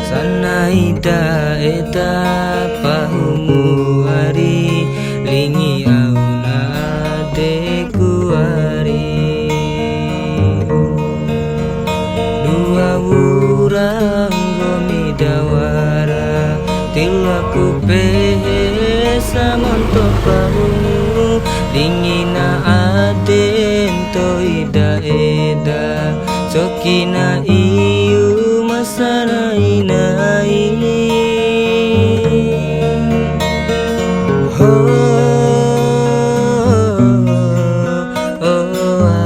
Sanaida eta pahumu hari lingi auna adeku hari dua urang gomidawara tilaku pehe samonto pahumu lingina aden toida eda sokina iu masana inai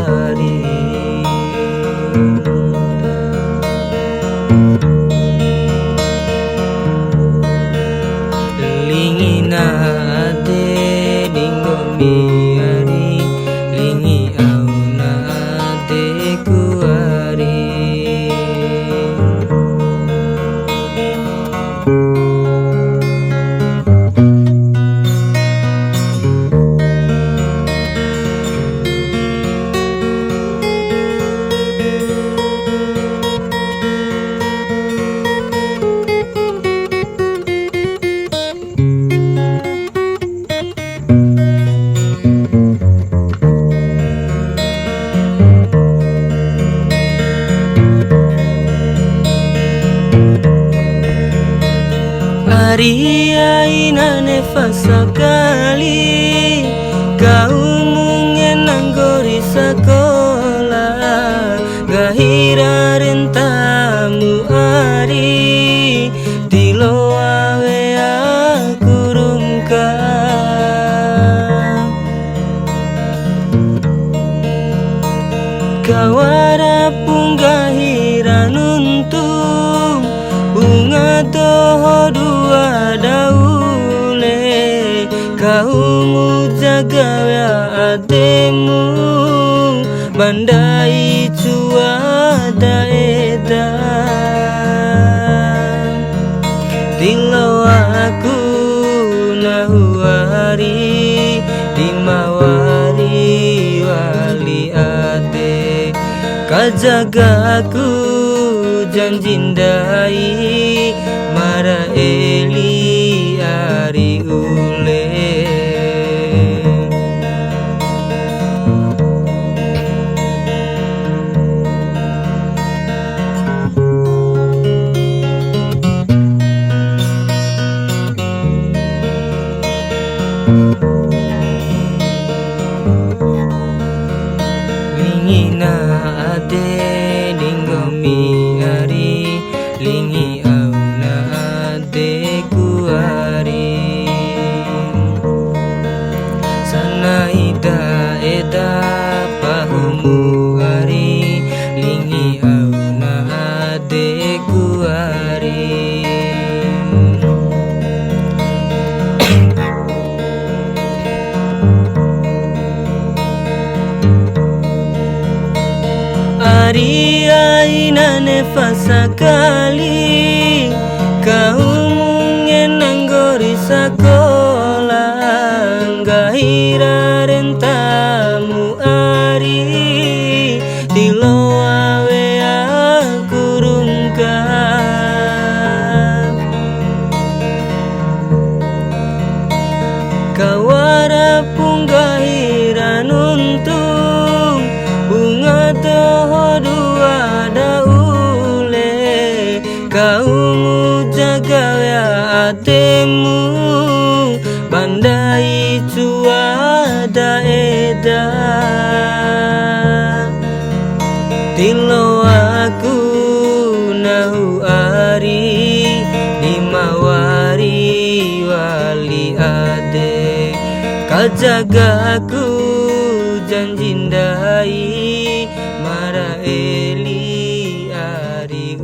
hari lingina ade dinggomi hari lingi auna adeku hari Maria inane fasakali kau mungen nanggori sekolah gahira rentamu ari tilo awe aku rungka kawara punggahira nuntung bunga toho dua daule kau jaga ya ademu bandai cuada edan tilo aku nahuari dimawari wali ade kajaga aku janjindai mara eli ari ule lingina ade dinggomi hari lingi auna adeku hari sanaida eda pahumu hari lingi auna adeku hari Maria inane fasakali kau mungen nanggori sekolah gahira rentamu ari tilo awe aku rungka kawara punggahira nuntung bunga toho dua daule kau jaga ya atemu bandai cuada eda tilo aku nahu ari dimawari wali ade kajaga aku janjindai mara eli ari